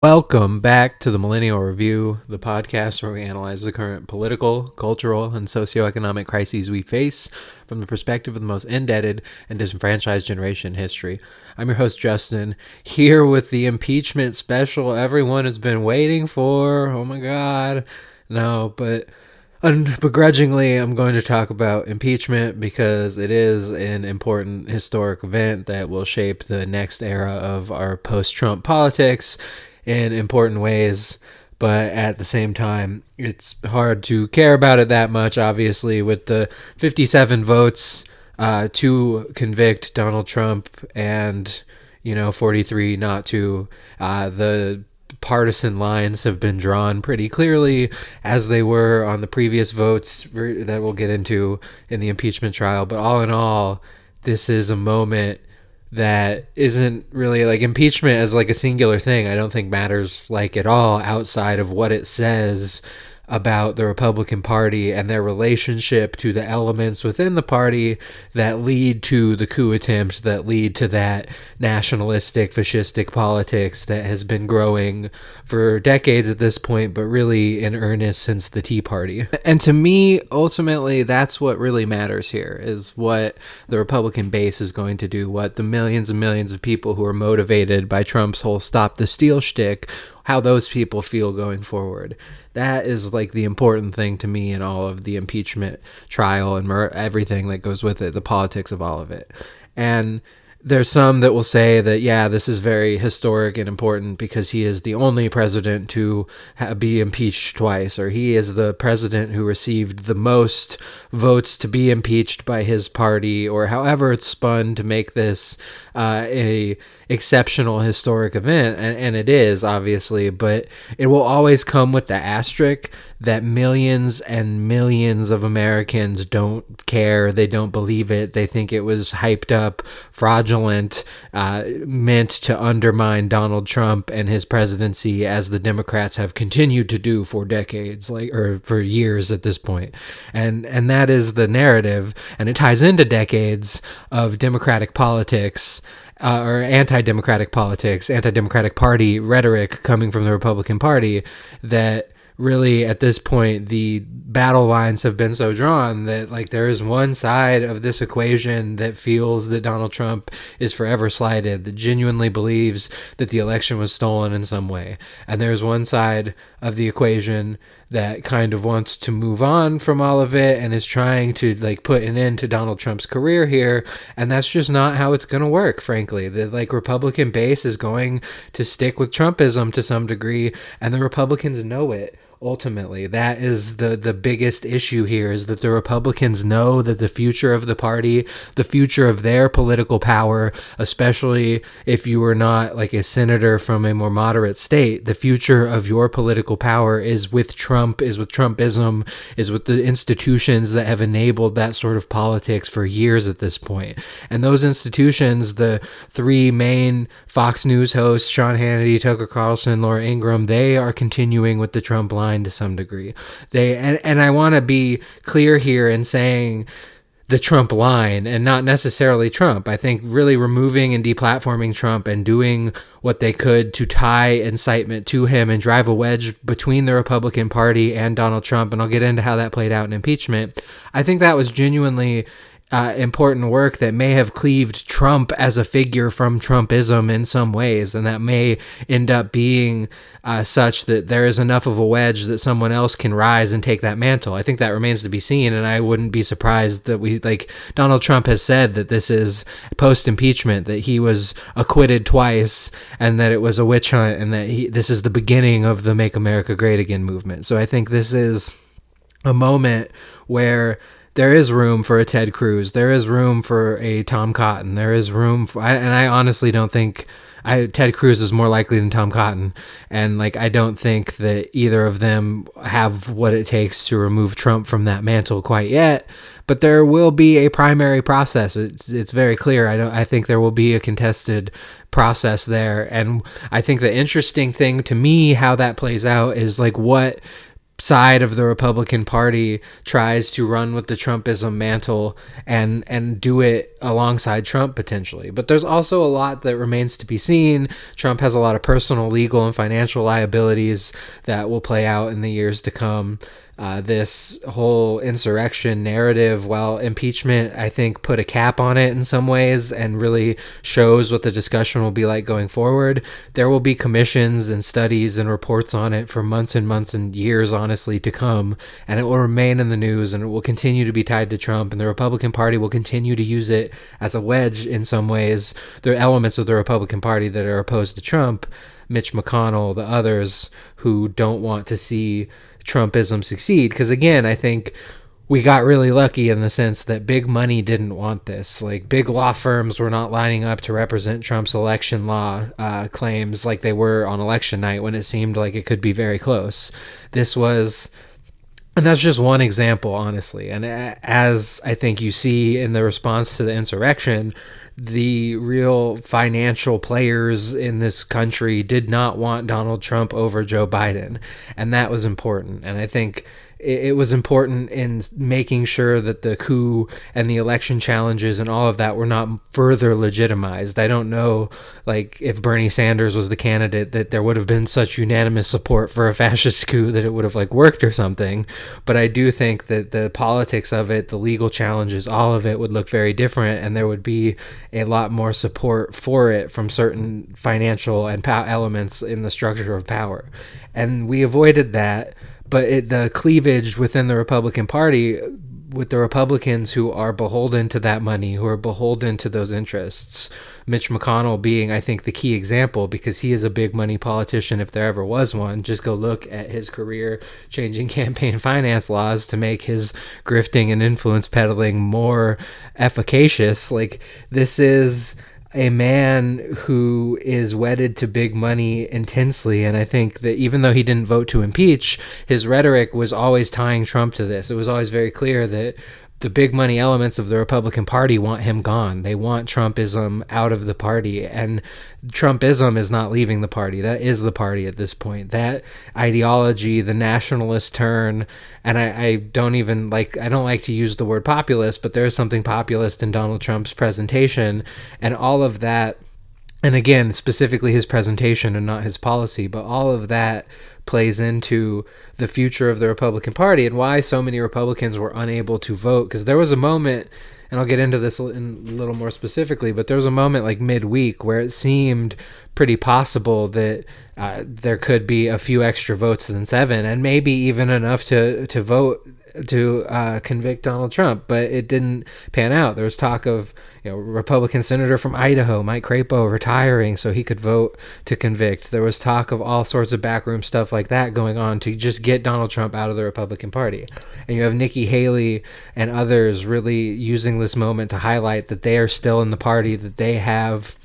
Welcome back to the Millennial-Review, the podcast where we analyze the current political, cultural, and socioeconomic crises we face from the perspective of the most indebted and disenfranchised generation in history. I'm your host, Justin, here with the impeachment special everyone has been waiting for. Oh my God. No, but begrudgingly, I'm going to talk about impeachment because it is an important historic event that will shape the next era of our post-Trump politics in important ways, but at the same time, it's hard to care about it that much, obviously, with the 57 votes to convict Donald Trump and, 43 not to. The partisan lines have been drawn pretty clearly, as they were on the previous votes that we'll get into in the impeachment trial. But all in all, this is a moment that isn't really like impeachment as like a singular thing. I don't think matters like at all outside of what it says about the Republican Party and their relationship to the elements within the party that lead to the coup attempt, that lead to that nationalistic, fascistic politics that has been growing for decades at this point, but really in earnest since the Tea Party. And to me, ultimately, that's what really matters here, is what the Republican base is going to do, what the millions and millions of people who are motivated by Trump's whole stop the steal shtick, how those people feel going forward. That is like the important thing to me in all of the impeachment trial and everything that goes with it, the politics of all of it. And there's some that will say that, yeah, this is very historic and important because he is the only president to be impeached twice, or he is the president who received the most votes to be impeached by his party, or however it's spun to make this a exceptional historic event. And it is, obviously, but it will always come with the asterisk that millions and millions of Americans don't care. They don't believe it. They think it was hyped up, fraudulent, meant to undermine Donald Trump and his presidency, as the Democrats have continued to do for decades, or for years at this point. And that is the narrative, and it ties into decades of Democratic politics, or anti-democratic politics, anti-democratic party rhetoric coming from the Republican Party, that really at this point the battle lines have been so drawn that like there is one side of this equation that feels that Donald Trump is forever slighted, that genuinely believes that the election was stolen in some way, and there's one side of the equation that kind of wants to move on from all of it and is trying to like put an end to Donald Trump's career here. And that's just not how it's going to work, frankly. The like Republican base is going to stick with Trumpism to some degree, and the Republicans know it. Ultimately, that is the biggest issue here, is that the Republicans know that the future of the party, the future of their political power, especially if you are not like a senator from a more moderate state, the future of your political power is with Trump, is with Trumpism, is with the institutions that have enabled that sort of politics for years at this point. And those institutions, the three main Fox News hosts, Sean Hannity, Tucker Carlson, Laura Ingraham, they are continuing with the Trump line to some degree. And I want to be clear here in saying the Trump line and not necessarily Trump. I think really removing and deplatforming Trump and doing what they could to tie incitement to him and drive a wedge between the Republican Party and Donald Trump, and I'll get into how that played out in impeachment. I think that was genuinely important work that may have cleaved Trump as a figure from Trumpism in some ways, and that may end up being such that there is enough of a wedge that someone else can rise and take that mantle. I think that remains to be seen, and I wouldn't be surprised that Donald Trump has said that this is post-impeachment, that he was acquitted twice, and that it was a witch hunt, and that this is the beginning of the Make America Great Again movement. So I think this is a moment where there is room for a Ted Cruz. There is room for a Tom Cotton. There is room for, and I honestly don't think Ted Cruz is more likely than Tom Cotton. And I don't think that either of them have what it takes to remove Trump from that mantle quite yet. But there will be a primary process. It's very clear. I think there will be a contested process there. And I think the interesting thing to me, how that plays out, is what side of the Republican Party tries to run with the Trumpism mantle and do it alongside Trump potentially. But there's also a lot that remains to be seen. Trump has a lot of personal, legal, and financial liabilities that will play out in the years to come. This whole insurrection narrative, while impeachment, I think, put a cap on it in some ways and really shows what the discussion will be like going forward, there will be commissions and studies and reports on it for months and months and years, honestly, to come. And it will remain in the news, and it will continue to be tied to Trump, and the Republican Party will continue to use it as a wedge in some ways. There are elements of the Republican Party that are opposed to Trump, Mitch McConnell, the others who don't want to see Trumpism succeed, because again, I think we got really lucky in the sense that big money didn't want this. Like, big law firms were not lining up to represent Trump's election law claims like they were on election night when it seemed like it could be very close. And that's just one example, honestly. And as I think you see in the response to the insurrection, the real financial players in this country did not want Donald Trump over Joe Biden. And that was important. And I think it was important in making sure that the coup and the election challenges and all of that were not further legitimized. I don't know, like, if Bernie Sanders was the candidate, that there would have been such unanimous support for a fascist coup that it would have, like, worked or something. But I do think that the politics of it, the legal challenges, all of it would look very different, and there would be a lot more support for it from certain financial and elements in the structure of power. And we avoided that. But the cleavage within the Republican Party, with the Republicans who are beholden to that money, who are beholden to those interests, Mitch McConnell being, I think, the key example, because he is a big money politician if there ever was one. Just go look at his career changing campaign finance laws to make his grifting and influence peddling more efficacious. Like, this is a man who is wedded to big money intensely. And I think that even though he didn't vote to impeach, his rhetoric was always tying Trump to this. It was always very clear that the big money elements of the Republican Party want him gone. They want Trumpism out of the party, and Trumpism is not leaving the party. That is the party at this point. That ideology, the nationalist turn, and I don't like to use the word populist, but there is something populist in Donald Trump's presentation, and all of that, and again, specifically his presentation and not his policy, but all of that plays into the future of the Republican Party and why so many Republicans were unable to vote. Because there was a moment, and I'll get into this in a little more specifically, but there was a moment like midweek where it seemed pretty possible that there could be a few extra votes than 7, and maybe even enough to vote to convict Donald Trump, but it didn't pan out. There was talk of Republican senator from Idaho, Mike Crapo, retiring so he could vote to convict. There was talk of all sorts of backroom stuff like that going on to just get Donald Trump out of the Republican Party. And you have Nikki Haley and others really using this moment to highlight that they are still in the party, that they have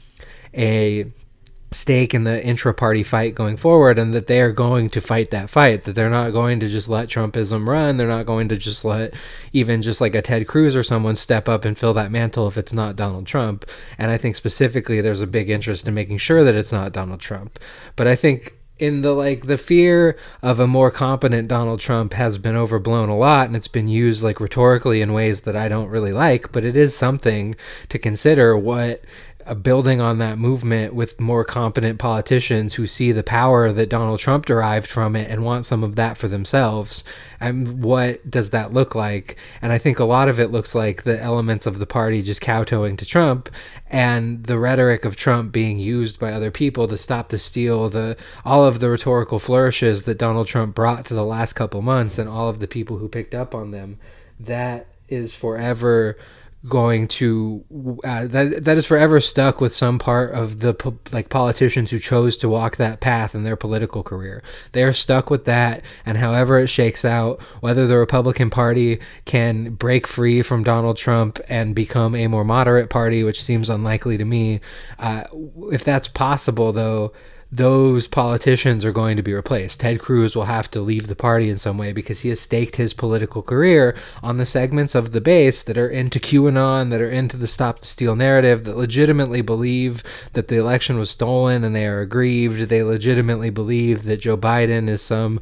a stake in the intra-party fight going forward, and that they are going to fight that fight, that they're not going to just let Trumpism run. They're not going to just let even just like a Ted Cruz or someone step up and fill that mantle if it's not Donald Trump. And I think specifically there's a big interest in making sure that it's not Donald Trump. But I think in the fear of a more competent Donald Trump has been overblown a lot, and it's been used like rhetorically in ways that I don't really like, but it is something to consider. What building on that movement with more competent politicians who see the power that Donald Trump derived from it and want some of that for themselves. And what does that look like? And I think a lot of it looks like the elements of the party just kowtowing to Trump, and the rhetoric of Trump being used by other people to stop the steal, all of the rhetorical flourishes that Donald Trump brought to the last couple months, and all of the people who picked up on them. That is forever going to that is forever stuck with some part of the politicians who chose to walk that path in their political career. They are stuck with that, and however it shakes out, whether the Republican Party can break free from Donald Trump and become a more moderate party, which seems unlikely to me, if that's possible though, those politicians are going to be replaced. Ted Cruz will have to leave the party in some way because he has staked his political career on the segments of the base that are into QAnon, that are into the Stop the Steal narrative, that legitimately believe that the election was stolen and they are aggrieved. They legitimately believe that Joe Biden is some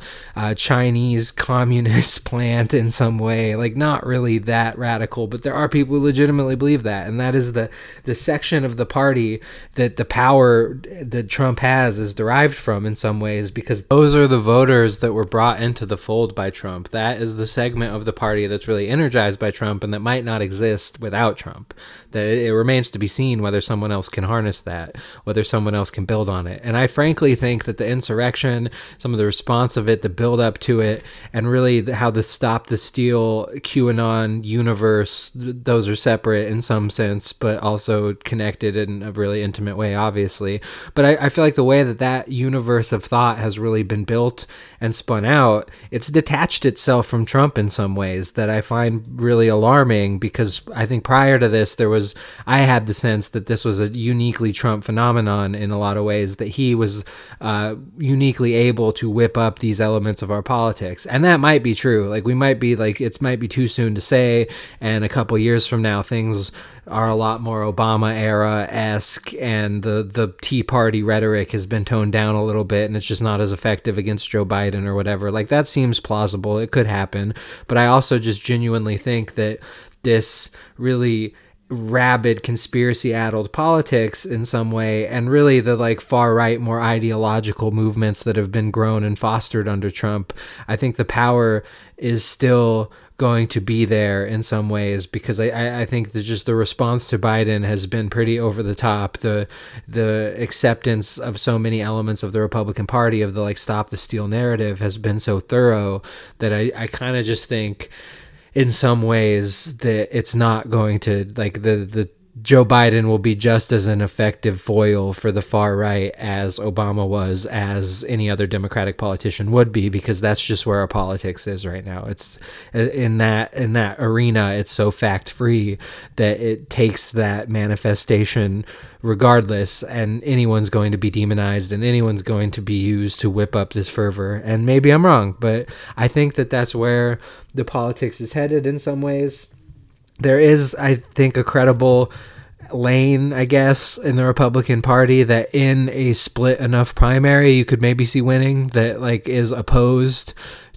Chinese communist plant in some way. Like, not really that radical, but there are people who legitimately believe that. And that is the section of the party that the power that Trump has is derived from in some ways, because those are the voters that were brought into the fold by Trump. That is the segment of the party that's really energized by Trump and that might not exist without Trump. That it remains to be seen whether someone else can harness that, whether someone else can build on it. And I frankly think that the insurrection, some of the response of it, the build up to it, and really how the Stop the Steal QAnon universe, those are separate in some sense, but also connected in a really intimate way, obviously. But I feel like the way that universe of thought has really been built and spun out, it's detached itself from Trump in some ways that I find really alarming, because I think prior to this, I had the sense that this was a uniquely Trump phenomenon in a lot of ways, that he was uniquely able to whip up these elements of our politics. And that might be true. Like, we might be like, it might be too soon to say, and a couple years from now, things are a lot more Obama era-esque, and the Tea Party rhetoric has been toned down a little bit, and it's just not as effective against Joe Biden or whatever. Like, that seems plausible. It could happen. But I also just genuinely think that this really rabid conspiracy-addled politics in some way, and really the like far-right, more ideological movements that have been grown and fostered under Trump, I think the power is still going to be there in some ways, because I think that just the response to Biden has been pretty over the top. The acceptance of so many elements of the Republican Party of the like Stop the Steal narrative has been so thorough that I kind of just think in some ways that it's not going to, like, the Joe Biden will be just as an effective foil for the far right as Obama was, as any other Democratic politician would be, because that's just where our politics is right now. It's in that arena, it's so fact free that it takes that manifestation regardless, and anyone's going to be demonized and anyone's going to be used to whip up this fervor. And maybe I'm wrong, but I think that that's where the politics is headed in some ways. There is, I think, a credible lane, I guess, in the Republican Party that in a split enough primary you could maybe see winning, that like is opposed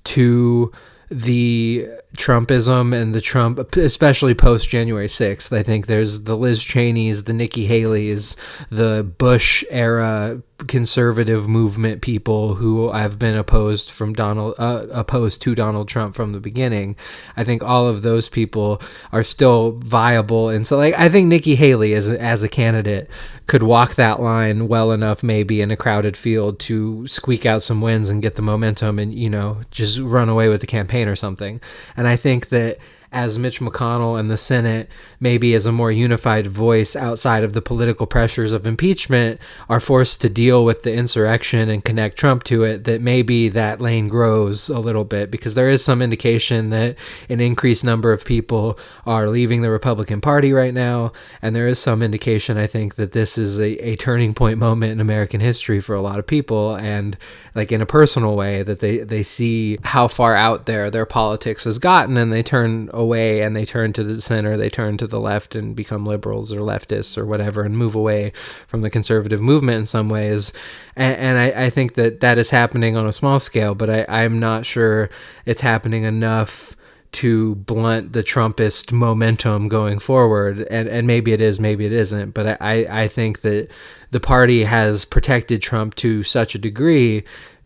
to the Trumpism and the Trump, especially post January 6th. I think there's the Liz Cheneys, the Nikki Haley's, the Bush era conservative movement people who have been opposed to Donald Trump from the beginning. I think all of those people are still viable, and so like I think Nikki Haley as a candidate could walk that line well enough, maybe in a crowded field, to squeak out some wins and get the momentum and, you know, just run away with the campaign or something. And I think that as Mitch McConnell and the Senate, maybe as a more unified voice outside of the political pressures of impeachment, are forced to deal with the insurrection and connect Trump to it, that maybe that lane grows a little bit, because there is some indication that an increased number of people are leaving the Republican Party right now, and there is some indication, I think, that this is a turning point moment in American history for a lot of people, and like in a personal way, that they see how far out there their politics has gotten, and they turn away and they turn to the center, they turn to the left and become liberals or leftists or whatever, and move away from the conservative movement in some ways. And I think that is happening on a small scale, but I'm not sure it's happening enough to blunt the Trumpist momentum going forward. And maybe it is, maybe it isn't, but I think that the party has protected Trump to such a degree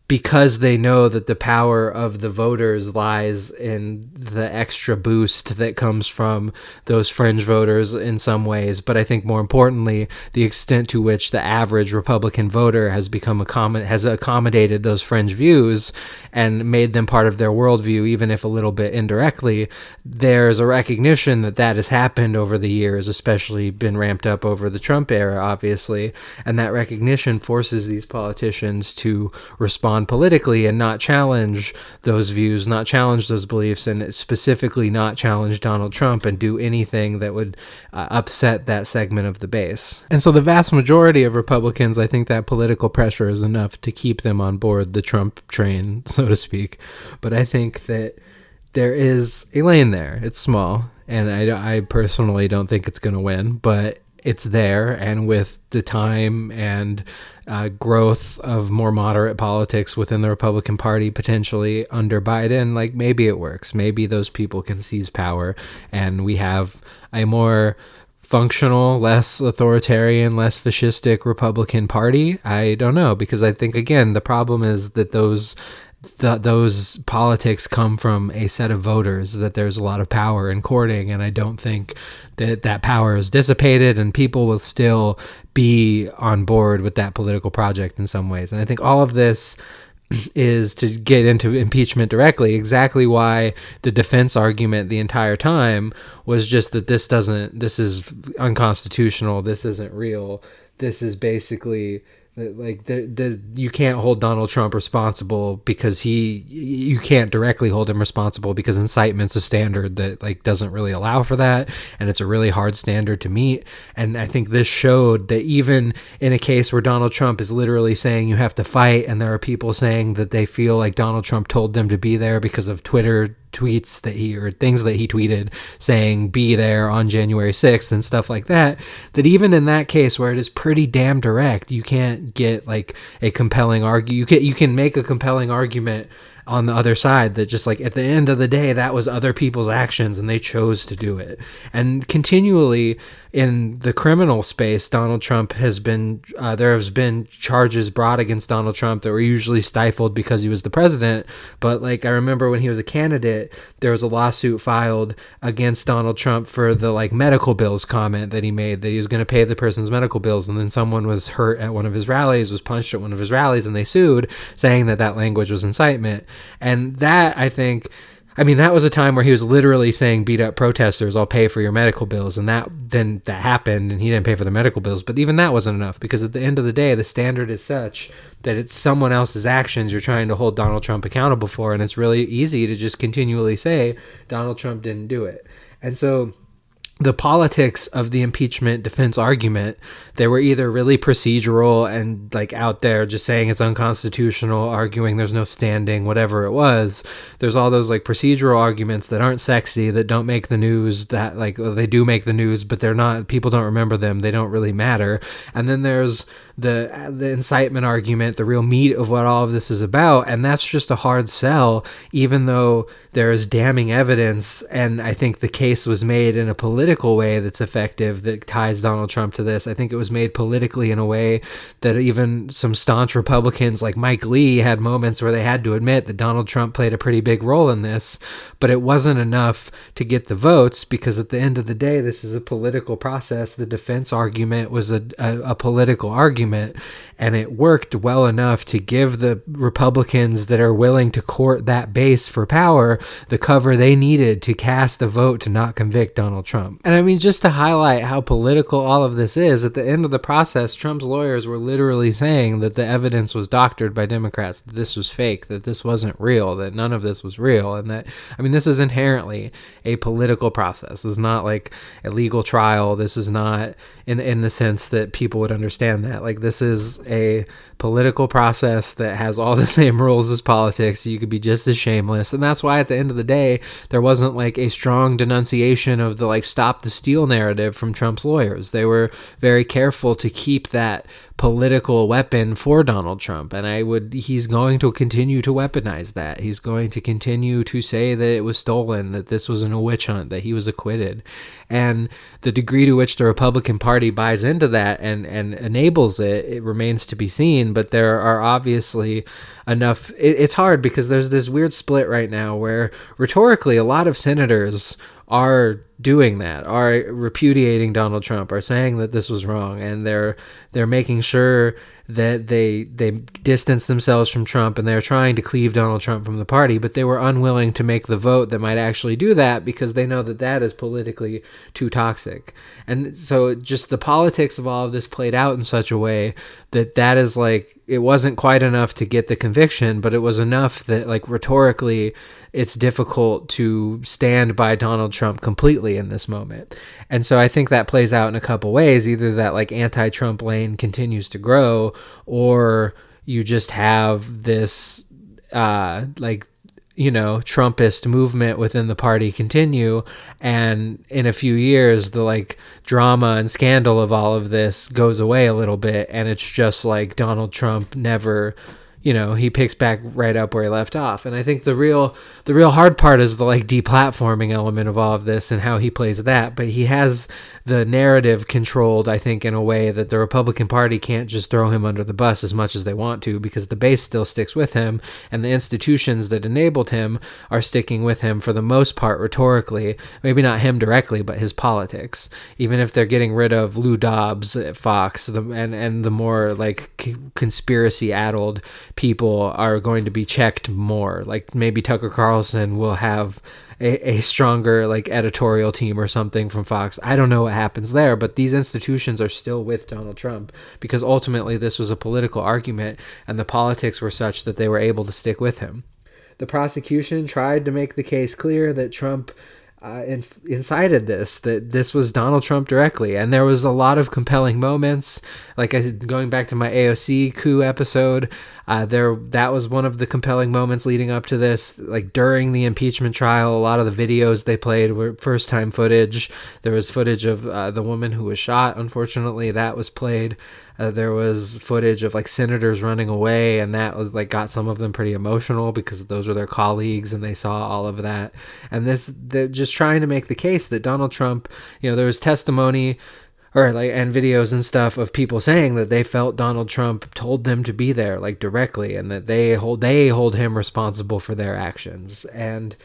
because they know that the power of the voters lies in the extra boost that comes from those fringe voters in some ways. But I think more importantly, the extent to which the average Republican voter has accommodated those fringe views and made them part of their worldview, even if a little bit indirectly. There's a recognition that has happened over the years, especially been ramped up over the Trump era, obviously. And that recognition forces these politicians to respond on politically and not challenge those views, not challenge those beliefs, and specifically not challenge Donald Trump and do anything that would upset that segment of the base. And so the vast majority of Republicans, I think that political pressure is enough to keep them on board the Trump train, so to speak. But I think that there is a lane there. It's small, and I personally don't think it's going to win, but it's there. And with the time and growth of more moderate politics within the Republican Party, potentially under Biden, like maybe it works. Maybe those people can seize power and we have a more functional, less authoritarian, less fascistic Republican Party. I don't know, because I think, again, the problem is that those politics come from a set of voters that there's a lot of power in courting, and I don't think that power is dissipated and people will still be on board with that political project in some ways. And I think all of this is to get into impeachment directly, exactly why the defense argument the entire time was just that this is unconstitutional, this isn't real, this is basically like you can't hold Donald Trump responsible because you can't directly hold him responsible because incitement's a standard that like doesn't really allow for that, and it's a really hard standard to meet. And I think this showed that even in a case where Donald Trump is literally saying you have to fight, and there are people saying that they feel like Donald Trump told them to be there because of Twitter tweets or things that he tweeted saying be there on January 6th and stuff like that, that even in that case where it is pretty damn direct, you can't get like a compelling you can make a compelling argument on the other side that just like at the end of the day that was other people's actions and they chose to do it. And continually in the criminal space, Donald Trump has been there has been charges brought against Donald Trump that were usually stifled because he was the president. But like I remember when he was a candidate, there was a lawsuit filed against Donald Trump for the like medical bills comment that he made, that he was going to pay the person's medical bills, and then someone was hurt at one of his rallies, was punched at one of his rallies, and they sued saying that language was incitement. And that, I think, that was a time where he was literally saying, beat up protesters, I'll pay for your medical bills. And that happened and he didn't pay for the medical bills. But even that wasn't enough, because at the end of the day, the standard is such that it's someone else's actions you're trying to hold Donald Trump accountable for. And it's really easy to just continually say Donald Trump didn't do it. And so the politics of the impeachment defense argument, they were either really procedural and like out there just saying it's unconstitutional, arguing there's no standing, whatever it was. There's all those like procedural arguments that aren't sexy, that don't make the news, that like they do make the news, but they're not, people don't remember them, they don't really matter. And then there's the incitement argument, the real meat of what all of this is about, and that's just a hard sell, even though there is damning evidence. And I think the case was made in a political way that's effective, that ties Donald Trump to this. I think it was made politically in a way that even some staunch Republicans like Mike Lee had moments where they had to admit that Donald Trump played a pretty big role in this, but it wasn't enough to get the votes, because at the end of the day, this is a political process. The defense argument was a political argument, and it worked well enough to give the Republicans that are willing to court that base for power the cover they needed to cast a vote to not convict Donald Trump. And just to highlight how political all of this is, at the end of the process, Trump's lawyers were literally saying that the evidence was doctored by Democrats, that this was fake, that this wasn't real, that none of this was real. And that, this is inherently a political process. This is not like a legal trial. This is not in the sense that people would understand that. Like, this is a political process that has all the same rules as politics. You could be just as shameless. And that's why at the end of the day, there wasn't like a strong denunciation of the like stop the steal narrative from Trump's lawyers. They were very careful to keep that political weapon for Donald Trump. And he's going to continue to weaponize that. He's going to continue to say that it was stolen, that this wasn't a witch hunt, that he was acquitted. And the degree to which the Republican Party buys into that and enables it remains to be seen. But there are obviously enough. It's hard because there's this weird split right now where rhetorically a lot of senators are doing that, are repudiating Donald Trump, are saying that this was wrong, and they're making sure that they distanced themselves from Trump and they're trying to cleave Donald Trump from the party, but they were unwilling to make the vote that might actually do that because they know that that is politically too toxic. And so just the politics of all of this played out in such a way that is like, it wasn't quite enough to get the conviction, but it was enough that like rhetorically it's difficult to stand by Donald Trump completely in this moment. And so I think that plays out in a couple ways, either that like anti-Trump lane continues to grow, or you just have this Trumpist movement within the party continue, and in a few years the like drama and scandal of all of this goes away a little bit, and it's just like Donald Trump never, he picks back right up where he left off. And I think the real hard part is the like deplatforming element of all of this and how he plays that. But he has the narrative controlled, I think, in a way that the Republican Party can't just throw him under the bus as much as they want to, because the base still sticks with him, and the institutions that enabled him are sticking with him for the most part rhetorically. Maybe not him directly, but his politics. Even if they're getting rid of Lou Dobbs at Fox, and the more like conspiracy-addled people are going to be checked more. Like maybe Tucker Carlson will have a stronger like editorial team or something from Fox. I don't know what happens there, but these institutions are still with Donald Trump because ultimately this was a political argument and the politics were such that they were able to stick with him. The prosecution tried to make the case clear that Trump incited this, that this was Donald Trump directly, and there was a lot of compelling moments. Like I said, going back to my AOC coup episode, that was one of the compelling moments leading up to this. Like during the impeachment trial, a lot of the videos they played were first-time footage. There was footage of the woman who was shot, unfortunately, that was played. There was footage of like senators running away, and that was like got some of them pretty emotional because those were their colleagues and they saw all of that. And they're just trying to make the case that Donald Trump, there was testimony and videos and stuff of people saying that they felt Donald Trump told them to be there like directly, and that they hold him responsible for their actions. And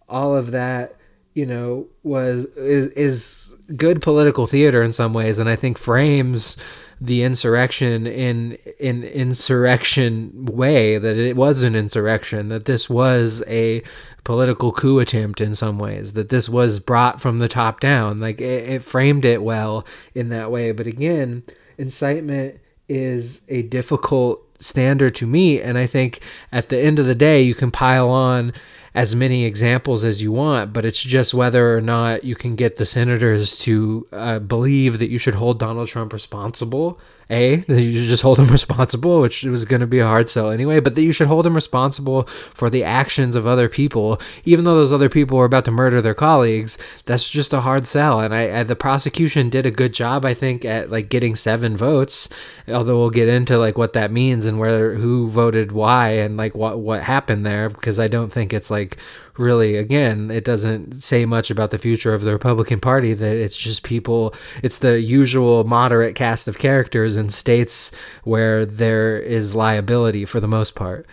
all of that, is good political theater in some ways, and I think frames the insurrection in an insurrection way, that it was an insurrection, that this was a political coup attempt in some ways, that this was brought from the top down. Like it framed it well in that way. But again, incitement is a difficult standard to meet, and I think at the end of the day you can pile on as many examples as you want, but it's just whether or not you can get the senators to believe that you should hold Donald Trump responsible. That you should just hold him responsible, which was going to be a hard sell anyway, but that you should hold him responsible for the actions of other people, even though those other people were about to murder their colleagues. That's just a hard sell. And the prosecution did a good job, I think, at like getting 7 votes, although we'll get into like what that means and who voted why and like what happened there, because I don't think it's like really, again, it doesn't say much about the future of the Republican Party, that it's just people, it's the usual moderate cast of characters in states where there is liability for the most part.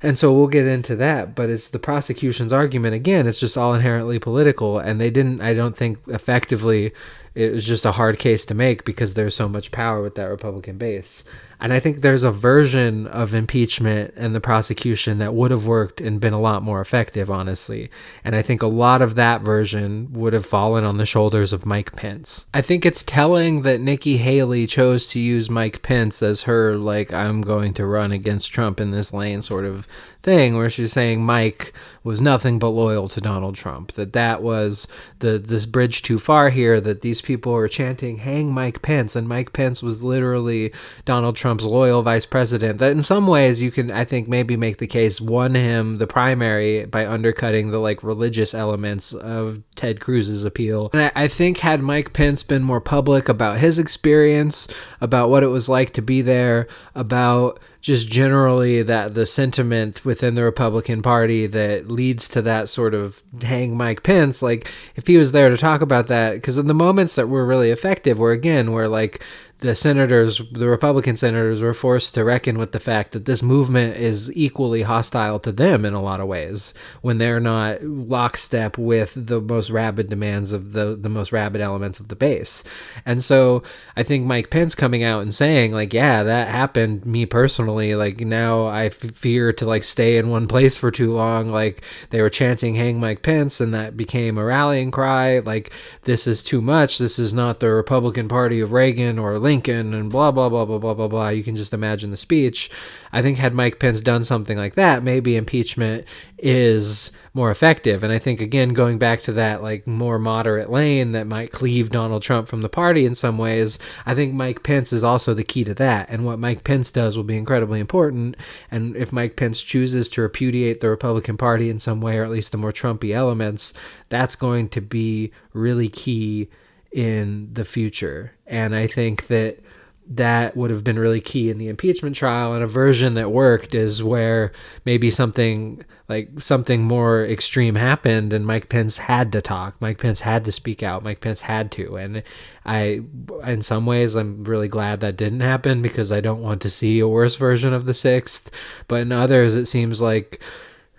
And so we'll get into that, but it's the prosecution's argument. Again, it's just all inherently political, and they didn't, I don't think effectively, it was just a hard case to make because there's so much power with that Republican base. And I think there's a version of impeachment and the prosecution that would have worked and been a lot more effective, honestly. And I think a lot of that version would have fallen on the shoulders of Mike Pence. I think it's telling that Nikki Haley chose to use Mike Pence as her, like, I'm going to run against Trump in this lane sort of thing, where she's saying Mike was nothing but loyal to Donald Trump, that was this bridge too far here, that these people were chanting, hang Mike Pence, and Mike Pence was literally Donald Trump's loyal vice president, that in some ways you can, I think, maybe make the case won him the primary by undercutting the like religious elements of Ted Cruz's appeal. And I think had Mike Pence been more public about his experience, about what it was like to be there, about just generally that the sentiment within the Republican Party that leads to that sort of hang Mike Pence, like if he was there to talk about that, because in the moments that were really effective were, again, where like the Republican senators were forced to reckon with the fact that this movement is equally hostile to them in a lot of ways when they're not lockstep with the most rabid demands of the most rabid elements of the base. And so I think Mike Pence coming out and saying like, yeah, that happened, me personally, like now I fear to like stay in one place for too long. Like they were chanting hang Mike Pence and that became a rallying cry. Like this is too much. This is not the Republican Party of Reagan or Lincoln and blah, blah, blah, blah, blah, blah, blah. You can just imagine the speech. I think had Mike Pence done something like that, maybe impeachment is more effective. And I think, again, going back to that like more moderate lane that might cleave Donald Trump from the party in some ways, I think Mike Pence is also the key to that. And what Mike Pence does will be incredibly important. And if Mike Pence chooses to repudiate the Republican Party in some way, or at least the more Trumpy elements, that's going to be really key in the future. And I think that would have been really key in the impeachment trial. And a version that worked is where maybe something more extreme happened and Mike Pence had to talk. Mike Pence had to speak out. Mike Pence had to. And in some ways, I'm really glad that didn't happen because I don't want to see a worse version of the 6th. But in others, it seems like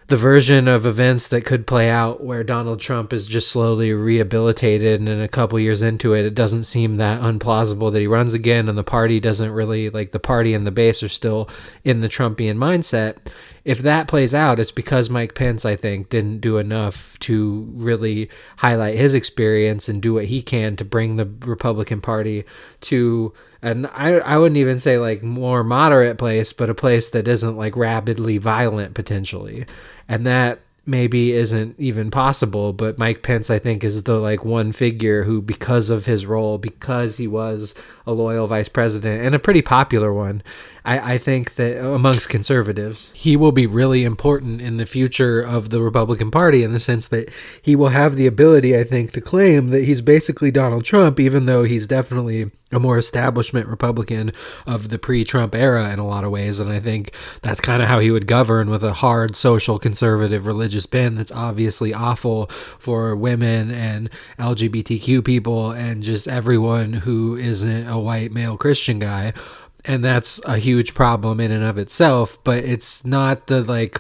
the version of events that could play out where Donald Trump is just slowly rehabilitated and a couple years into it, it doesn't seem that unplausible that he runs again and the party doesn't really, like the party and the base are still in the Trumpian mindset. If that plays out, it's because Mike Pence, I think, didn't do enough to really highlight his experience and do what he can to bring the Republican Party to, and I wouldn't even say like more moderate place, but a place that isn't like rabidly violent potentially. And that maybe isn't even possible, but Mike Pence, I think, is the like one figure who, because of his role, because he was a loyal vice president and a pretty popular one, I think that amongst conservatives, he will be really important in the future of the Republican Party in the sense that he will have the ability, I think, to claim that he's basically Donald Trump, even though he's definitely a more establishment Republican of the pre-Trump era in a lot of ways. And I think that's kind of how he would govern, with a hard social conservative religious bent that's obviously awful for women and LGBTQ people and just everyone who isn't a white male Christian guy. And that's a huge problem in and of itself, but it's not the like,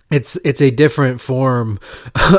it's a different form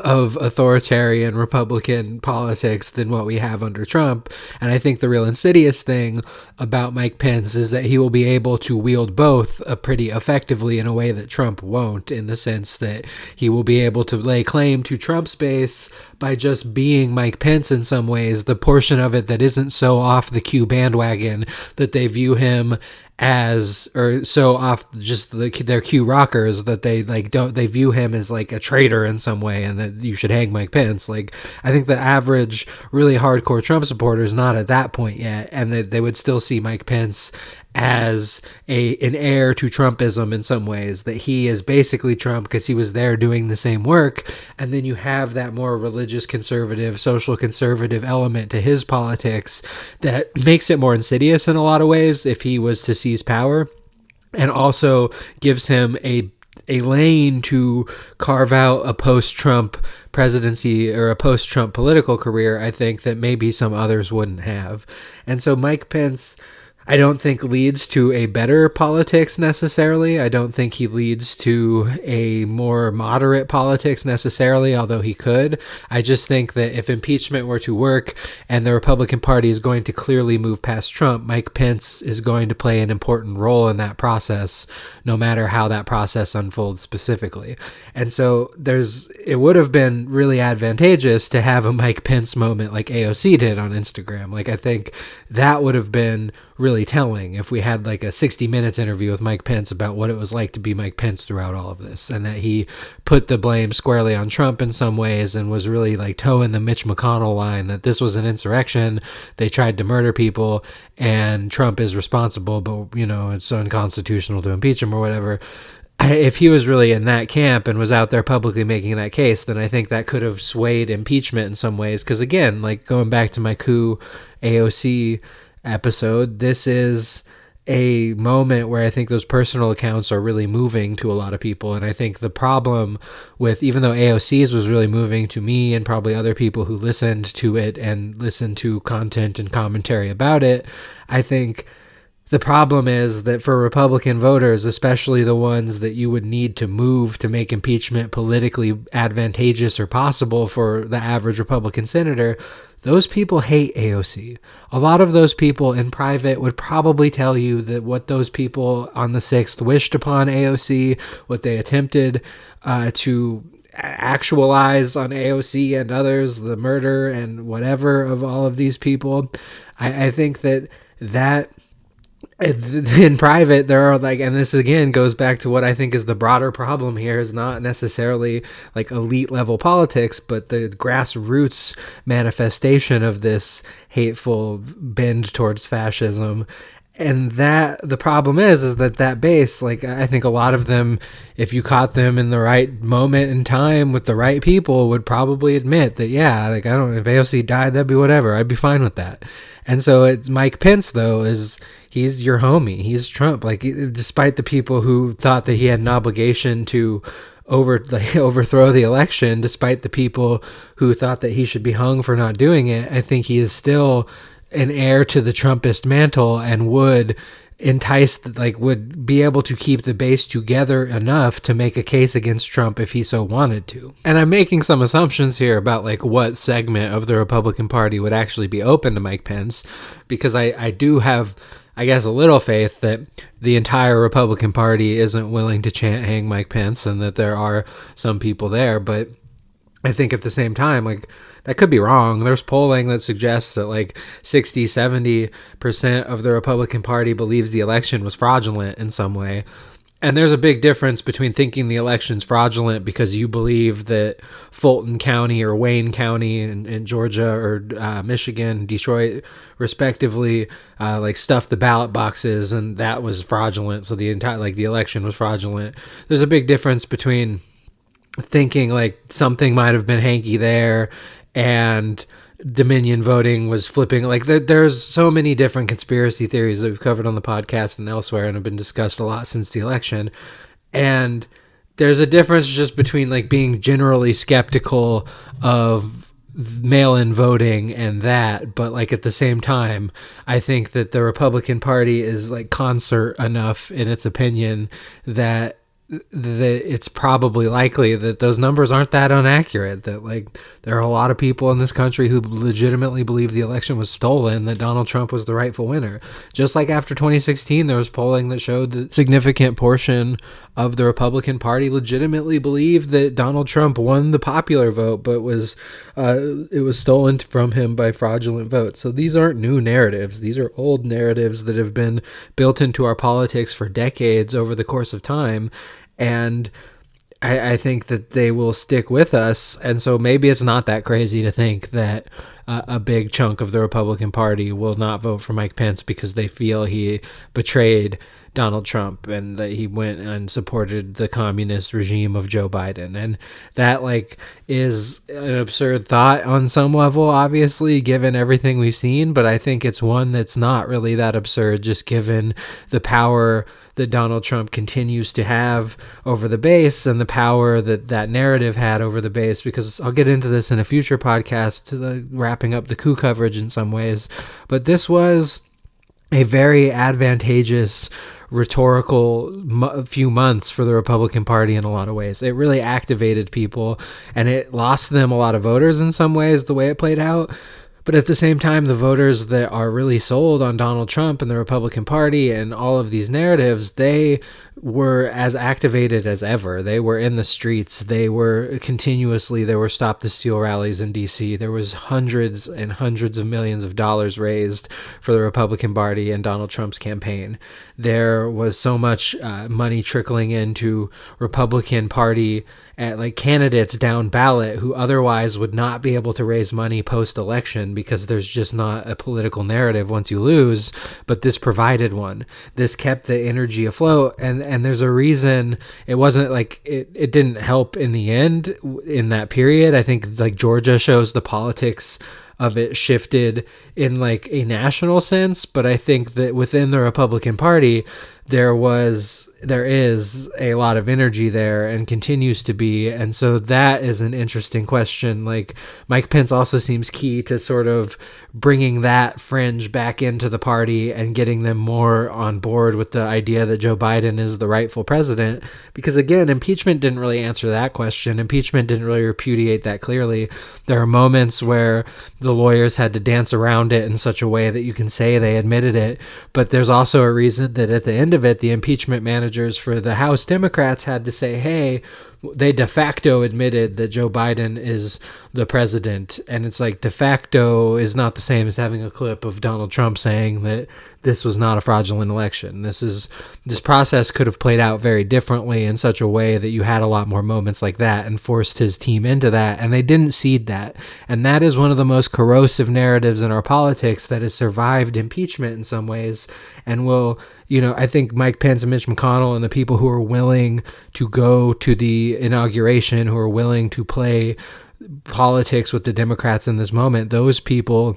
of authoritarian Republican politics than what we have under Trump. And I think the real insidious thing about Mike Pence is that he will be able to wield both pretty effectively in a way that Trump won't, in the sense that he will be able to lay claim to Trump's base by just being Mike Pence in some ways, the portion of it that isn't so off the Q bandwagon that they view him as, or so off just their Q rockers that they view him as like a traitor in some way and that you should hang Mike Pence. Like, I think the average really hardcore Trump supporter is not at that point yet, and that they would still see Mike Pence as an heir to Trumpism in some ways, that he is basically Trump because he was there doing the same work. And then you have that more religious conservative, social conservative element to his politics that makes it more insidious in a lot of ways if he was to seize power, and also gives him a lane to carve out a post-Trump presidency or a post-Trump political career, I think, that maybe some others wouldn't have. And so Mike Pence, I don't think leads to a better politics necessarily. I don't think he leads to a more moderate politics necessarily, although he could. I just think that if impeachment were to work and the Republican Party is going to clearly move past Trump, Mike Pence is going to play an important role in that process, no matter how that process unfolds specifically. And so it would have been really advantageous to have a Mike Pence moment like AOC did on Instagram. Like, I think that would have been really telling if we had like a 60 Minutes interview with Mike Pence about what it was like to be Mike Pence throughout all of this, and that he put the blame squarely on Trump in some ways and was really like towing the Mitch McConnell line that this was an insurrection, they tried to murder people, and Trump is responsible, but it's unconstitutional to impeach him or whatever. If he was really in that camp and was out there publicly making that case, then I think that could have swayed impeachment in some ways. Because again, like going back to my coup AOC episode, this is a moment where I think those personal accounts are really moving to a lot of people. And I think the problem with, even though AOC's was really moving to me and probably other people who listened to it and listened to content and commentary about it, I think the problem is that for Republican voters, especially the ones that you would need to move to make impeachment politically advantageous or possible for the average Republican senator, those people hate AOC. A lot of those people in private would probably tell you that what those people on the 6th wished upon AOC, what they attempted to actualize on AOC and others, the murder and whatever of all of these people. I think that in private, there are like, and this again goes back to what I think is the broader problem here, is not necessarily like elite level politics, but the grassroots manifestation of this hateful bend towards fascism. And that the problem is that base, like, I think a lot of them, if you caught them in the right moment in time with the right people, would probably admit that, yeah, like, if AOC died, that'd be whatever. I'd be fine with that. And so it's Mike Pence, though, he's your homie. He's Trump. Like, despite the people who thought that he had an obligation to overthrow the election, despite the people who thought that he should be hung for not doing it, I think he is still an heir to the Trumpist mantle and would be able to keep the base together enough to make a case against Trump if he so wanted to. And I'm making some assumptions here about like what segment of the Republican Party would actually be open to Mike Pence, because I do have, I guess, a little faith that the entire Republican Party isn't willing to chant hang Mike Pence, and that there are some people there. But I think at the same time, like, that could be wrong. There's polling that suggests that like 60-70% of the Republican Party believes the election was fraudulent in some way. And there's a big difference between thinking the election's fraudulent because you believe that Fulton County or Wayne County in Georgia or Michigan, Detroit, respectively, like stuffed the ballot boxes and that was fraudulent. So the election was fraudulent. There's a big difference between thinking like something might have been hanky there and Dominion voting was flipping. Like there's so many different conspiracy theories that we've covered on the podcast and elsewhere and have been discussed a lot since the election. And there's a difference just between like being generally skeptical of mail-in voting and that, but like at the same time, I think that the Republican Party is like concert enough in its opinion that it's probably likely that those numbers aren't that inaccurate, that like there are a lot of people in this country who legitimately believe the election was stolen, that Donald Trump was the rightful winner. Just like after 2016, there was polling that showed that a significant portion of the Republican Party legitimately believed that Donald Trump won the popular vote, but it was stolen from him by fraudulent votes. So these aren't new narratives. These are old narratives that have been built into our politics for decades over the course of time. And I think that they will stick with us. And so maybe it's not that crazy to think that a big chunk of the Republican Party will not vote for Mike Pence because they feel he betrayed Donald Trump and that he went and supported the communist regime of Joe Biden. And that like is an absurd thought on some level, obviously, given everything we've seen. But I think it's one that's not really that absurd, just given the power that Donald Trump continues to have over the base and the power that narrative had over the base, because I'll get into this in a future podcast, wrapping up the coup coverage in some ways. But this was a very advantageous rhetorical few months for the Republican Party in a lot of ways. It really activated people and it lost them a lot of voters in some ways, the way it played out. But at the same time, the voters that are really sold on Donald Trump and the Republican Party and all of these narratives, they were as activated as ever. They were in the streets. There were Stop the Steal rallies in D.C. There was hundreds and hundreds of millions of dollars raised for the Republican Party and Donald Trump's campaign. There was so much money trickling into Republican Party candidates down ballot who otherwise would not be able to raise money post-election because there's just not a political narrative once you lose, but this provided one. This kept the energy afloat, and there's a reason it wasn't like it didn't help in the end in that period. I think like Georgia shows the politics of it shifted in like a national sense, but I think that within the Republican Party, there is a lot of energy there and continues to be. And so that is an interesting question. Like, Mike Pence also seems key to sort of bringing that fringe back into the party and getting them more on board with the idea that Joe Biden is the rightful president. Because again, impeachment didn't really answer that question. Impeachment didn't really repudiate that clearly. There are moments where the lawyers had to dance around it in such a way that you can say they admitted it. But there's also a reason that at the end of it, the impeachment managers for the House Democrats had to say, hey, they de facto admitted that Joe Biden is the president. And it's like, de facto is not the same as having a clip of Donald Trump saying that this was not a fraudulent election. This process could have played out very differently in such a way that you had a lot more moments like that and forced his team into that. And they didn't cede that. And that is one of the most corrosive narratives in our politics that has survived impeachment in some ways and will, I think Mike Pence and Mitch McConnell and the people who are willing to go to the inauguration, who are willing to play politics with the Democrats in this moment, those people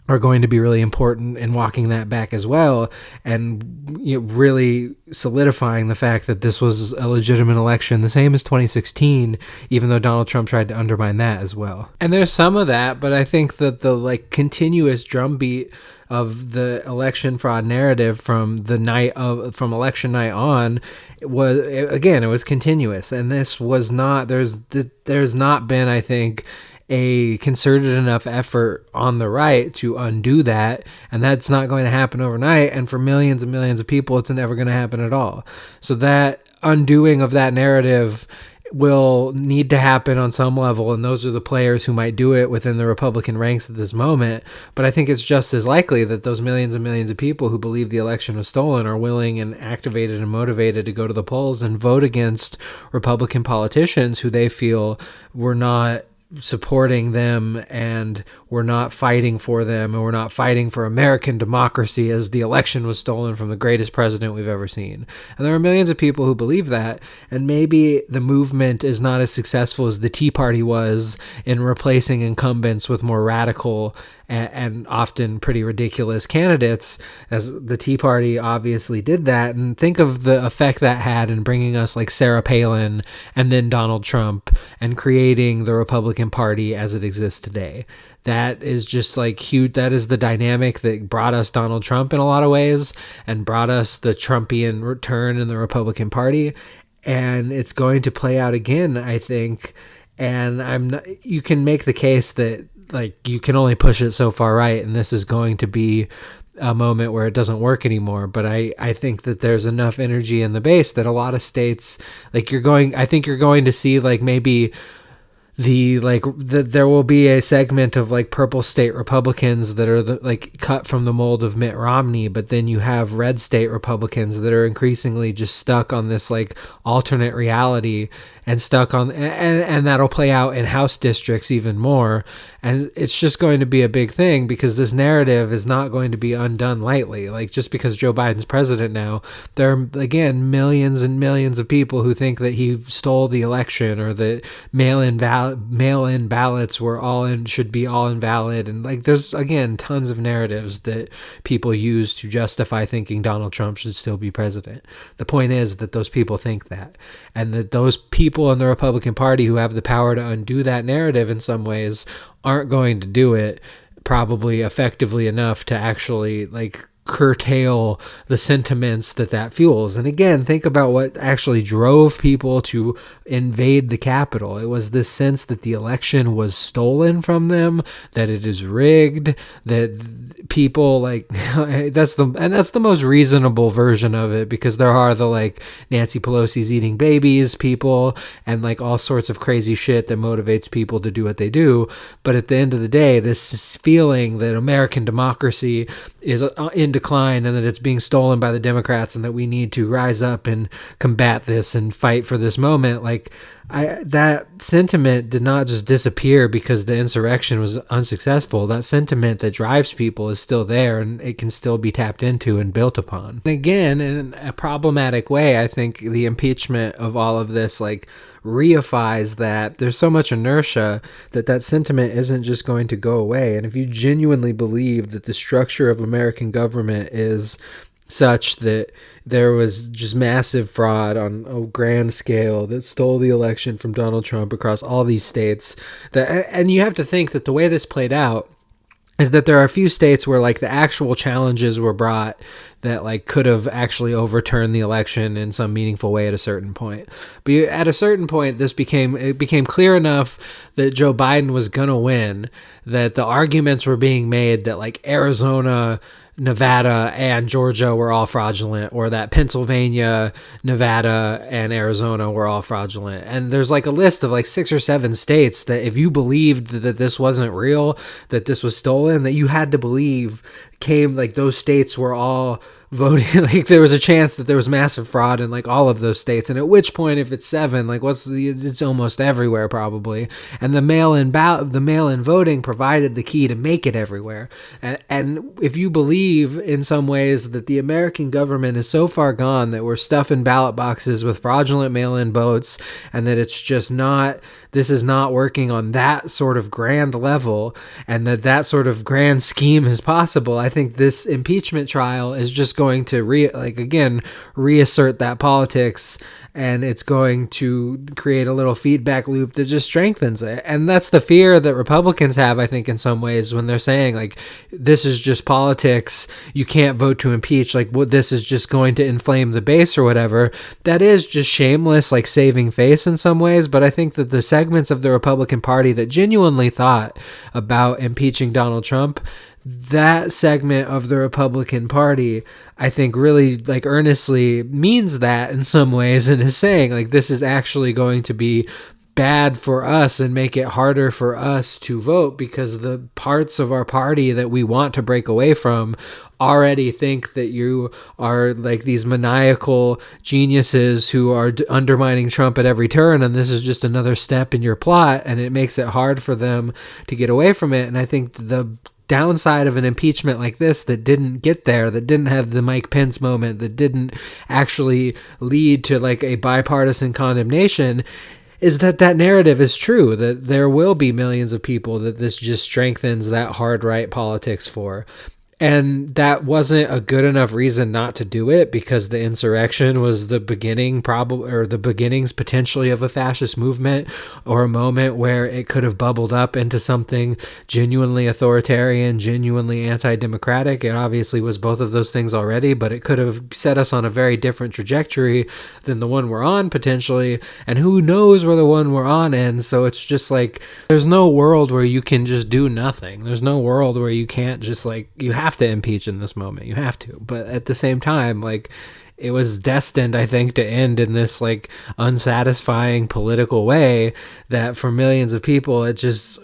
are going to be really important in walking that back as well, and really solidifying the fact that this was a legitimate election, the same as 2016, even though Donald Trump tried to undermine that as well. And there's some of that, but I think that the continuous drumbeat of the election fraud narrative from election night on it was continuous, and this was not there's not been, I think, a concerted enough effort on the right to undo that, and that's not going to happen overnight, and for millions and millions of people it's never going to happen at all. So that undoing of that narrative will need to happen on some level, and those are the players who might do it within the Republican ranks at this moment. But I think it's just as likely that those millions and millions of people who believe the election was stolen are willing and activated and motivated to go to the polls and vote against Republican politicians who they feel were not supporting them and we're not fighting for them, and we're not fighting for American democracy, as the election was stolen from the greatest president we've ever seen. And there are millions of people who believe that, and maybe the movement is not as successful as the Tea Party was in replacing incumbents with more radical and often pretty ridiculous candidates, as the Tea Party obviously did that. And think of the effect that had in bringing us like Sarah Palin and then Donald Trump and creating the Republican Party as it exists today. That is just like huge. That is the dynamic that brought us Donald Trump in a lot of ways and brought us the Trumpian return in the Republican Party. And it's going to play out again, I think. And you can make the case that you can only push it so far right, and this is going to be a moment where it doesn't work anymore. But I think that there's enough energy in the base that a lot of states, I think you're going to see maybe there will be a segment of purple state Republicans that are cut from the mold of Mitt Romney, but then you have red state Republicans that are increasingly just stuck on this alternate reality and stuck on, and that'll play out in House districts even more. And it's just going to be a big thing because this narrative is not going to be undone lightly. Just because Joe Biden's president now, there are, again, millions and millions of people who think that he stole the election or that mail-in ballots should be all invalid. And there's, again, tons of narratives that people use to justify thinking Donald Trump should still be president. The point is that those people think that, and that those people in the Republican Party who have the power to undo that narrative in some ways aren't going to do it probably effectively enough to actually curtail the sentiments that fuels. And again, think about what actually drove people to invade the Capitol. It was this sense that the election was stolen from them, that it is rigged, that people that's the most reasonable version of it, because there are the Nancy Pelosi's eating babies people and all sorts of crazy shit that motivates people to do what they do. But at the end of the day, this feeling that American democracy is in decline and that it's being stolen by the Democrats and that we need to rise up and combat this and fight for this moment, that sentiment did not just disappear because the insurrection was unsuccessful. That sentiment that drives people is still there, and it can still be tapped into and built upon. And again, in a problematic way, I think the impeachment of all of this reifies that there's so much inertia that sentiment isn't just going to go away. And if you genuinely believe that the structure of American government is such that there was just massive fraud on a grand scale that stole the election from Donald Trump across all these states, and you have to think that the way this played out is that there are a few states where the actual challenges were brought that could have actually overturned the election in some meaningful way at a certain point. But at a certain point, it became clear enough that Joe Biden was going to win, that the arguments were being made that Arizona, Nevada, and Georgia were all fraudulent, or that Pennsylvania, Nevada, and Arizona were all fraudulent. And there's a list of 6 or 7 states that if you believed that this wasn't real, that this was stolen, that you had to believe those states were all voting. There was a chance that there was massive fraud in all of those states. And at which point, if it's 7, it's almost everywhere probably. And the mail-in voting provided the key to make it everywhere. And if you believe in some ways that the American government is so far gone that we're stuffing ballot boxes with fraudulent mail-in votes, and that it's just this is not working on that sort of grand level, and that sort of grand scheme is possible, I think this impeachment trial is just going to reassert that politics, and it's going to create a little feedback loop that just strengthens it. And that's the fear that Republicans have, I think, in some ways, when they're saying this is just politics, you can't vote to impeach, this is just going to inflame the base or whatever. That is just shameless saving face in some ways. But I think that the segments of the Republican Party that genuinely thought about impeaching Donald Trump, that segment of the Republican Party, I think, really earnestly means that in some ways, and is saying this is actually going to be bad for us and make it harder for us to vote, because the parts of our party that we want to break away from already think that you are these maniacal geniuses who are undermining Trump at every turn, and this is just another step in your plot, and it makes it hard for them to get away from it. And I think the downside of an impeachment like this that didn't get there, that didn't have the Mike Pence moment, that didn't actually lead to a bipartisan condemnation, is that narrative is true, that there will be millions of people that this just strengthens that hard right politics for. And that wasn't a good enough reason not to do it, because the insurrection was the beginning, or the beginnings potentially of a fascist movement, or a moment where it could have bubbled up into something genuinely authoritarian, genuinely anti-democratic. It obviously was both of those things already, but it could have set us on a very different trajectory than the one we're on potentially. And who knows where the one we're on ends. So it's just there's no world where you can just do nothing. There's no world where you can't just you have to impeach in this moment. You have to. But at the same time, it was destined, I think, to end in this unsatisfying political way that for millions of people, it just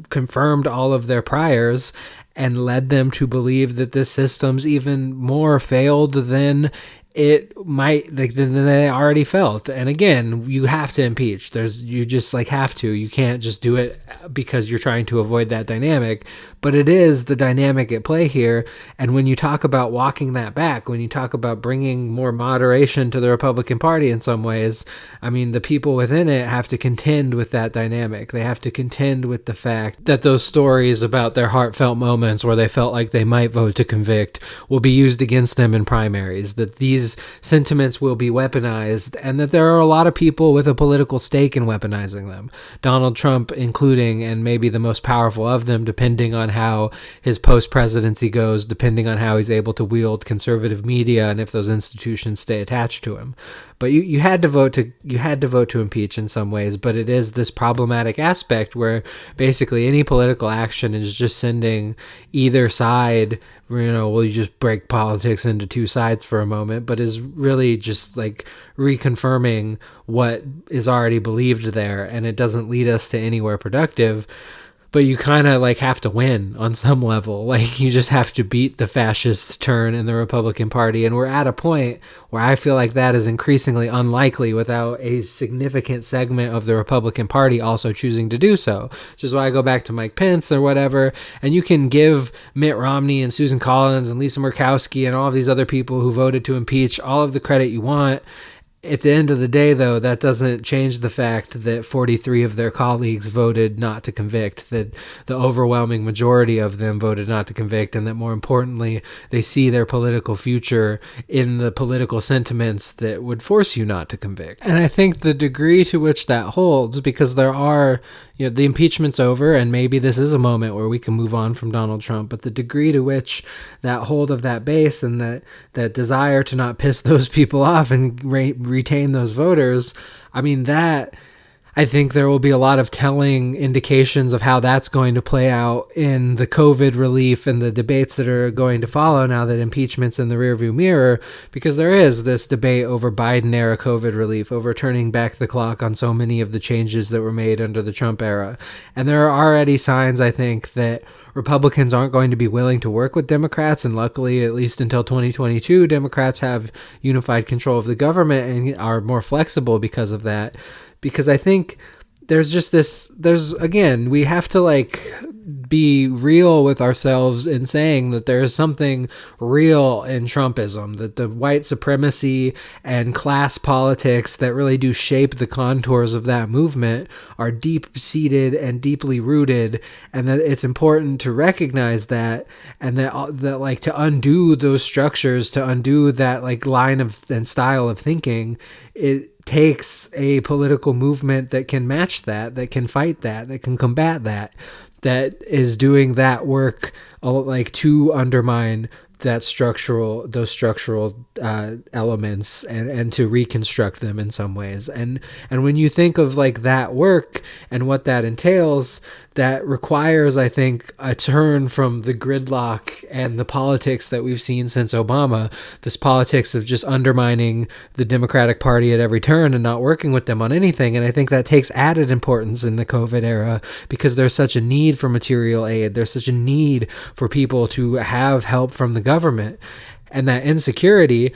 confirmed all of their priors and led them to believe that this system's even more failed than it might, than they already felt. And again, you have to impeach. You just have to. You can't just do it because you're trying to avoid that dynamic. But it is the dynamic at play here. And when you talk about walking that back, when you talk about bringing more moderation to the Republican Party in some ways, I mean, the people within it have to contend with that dynamic. They have to contend with the fact that those stories about their heartfelt moments where they felt like they might vote to convict will be used against them in primaries, that these sentiments will be weaponized, and that there are a lot of people with a political stake in weaponizing them. Donald Trump including, and maybe the most powerful of them, depending on how his post-presidency goes, depending on how he's able to wield conservative media and if those institutions stay attached to him. But you had to vote to impeach in some ways, but it is this problematic aspect where basically any political action is just sending either side, you just break politics into two sides for a moment, but is really just reconfirming what is already believed there, and it doesn't lead us to anywhere productive. but you kind of like have to win on some level. Like you just have to beat the fascist turn in the Republican Party. And we're at a point where I feel like that is increasingly unlikely without a significant segment of the Republican Party also choosing to do so. Which is why I go back to Mike Pence or whatever. And you can give Mitt Romney and Susan Collins and Lisa Murkowski and all of these other people who voted to impeach all of the credit you want. At the end of the day, though, that doesn't change the fact that 43 of their colleagues voted not to convict, that the overwhelming majority of them voted not to convict, and that more importantly, they see their political future in the political sentiments that would force you not to convict. And I think the degree to which that holds, because there are, the impeachment's over, and maybe this is a moment where we can move on from Donald Trump, but the degree to which that hold of that base and that desire to not piss those people off and retain those voters, I think there will be a lot of telling indications of how that's going to play out in the COVID relief and the debates that are going to follow now that impeachment's in the rearview mirror, because there is this debate over Biden-era COVID relief, over turning back the clock on so many of the changes that were made under the Trump era. And there are already signs, I think, that Republicans aren't going to be willing to work with Democrats, and luckily, at least until 2022, Democrats have unified control of the government and are more flexible because of that. Because I think we have to be real with ourselves in saying that there is something real in Trumpism, that the white supremacy and class politics that really do shape the contours of that movement are deep-seated and deeply rooted, and that it's important to recognize that, and that to undo those structures, to undo that line of and style of thinking, it takes a political movement that can match that can fight that can combat that is doing that work to undermine those structural elements and to reconstruct them in some ways. And when you think of that work and what that entails, that requires, I think, a turn from the gridlock and the politics that we've seen since Obama, this politics of just undermining the Democratic Party at every turn and not working with them on anything. And I think that takes added importance in the COVID era because there's such a need for material aid. There's such a need for people to have help from the government, and that insecurity.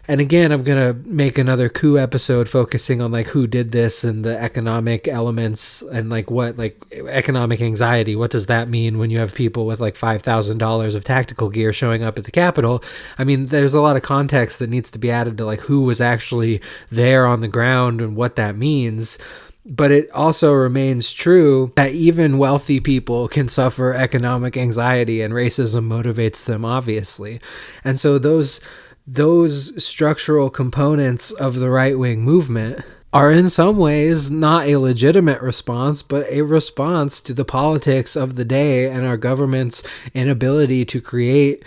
And again, I'm going to make another coup episode focusing on who did this and the economic elements and what economic anxiety. What does that mean when you have people with $5,000 of tactical gear showing up at the Capitol? There's a lot of context that needs to be added to who was actually there on the ground and what that means. But it also remains true that even wealthy people can suffer economic anxiety, and racism motivates them, obviously. And so those structural components of the right-wing movement are in some ways not a legitimate response, but a response to the politics of the day and our government's inability to create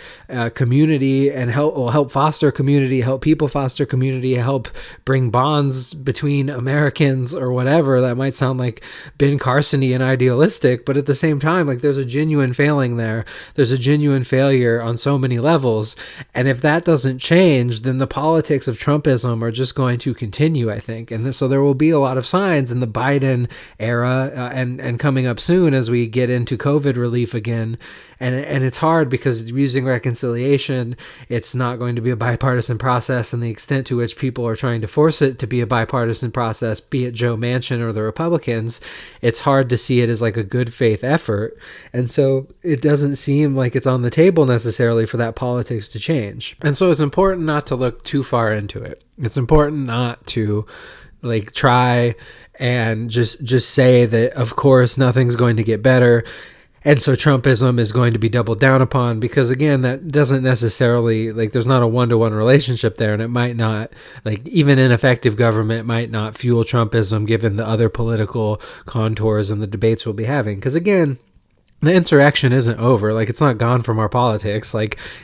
community and help foster community, help people foster community, help bring bonds between Americans or whatever. That might sound like Ben Carson-y and idealistic, but at the same time, there's a genuine failing there. There's a genuine failure on so many levels. And if that doesn't change, then the politics of Trumpism are just going to continue, I think. And so there will be a lot of signs in the Biden era and coming up soon as we get into COVID relief again. And it's hard because using reconciliation, it's not going to be a bipartisan process, and the extent to which people are trying to force it to be a bipartisan process, be it Joe Manchin or the Republicans, it's hard to see it as a good faith effort. And so it doesn't seem like it's on the table necessarily for that politics to change. And so it's important not to look too far into it. It's important not to try and just say that, of course, nothing's going to get better, and so Trumpism is going to be doubled down upon, because again, that doesn't necessarily, there's not a one-to-one relationship there, and it might not, even ineffective government might not fuel Trumpism given the other political contours and the debates we'll be having. Because again, the insurrection isn't over. It's not gone from our politics.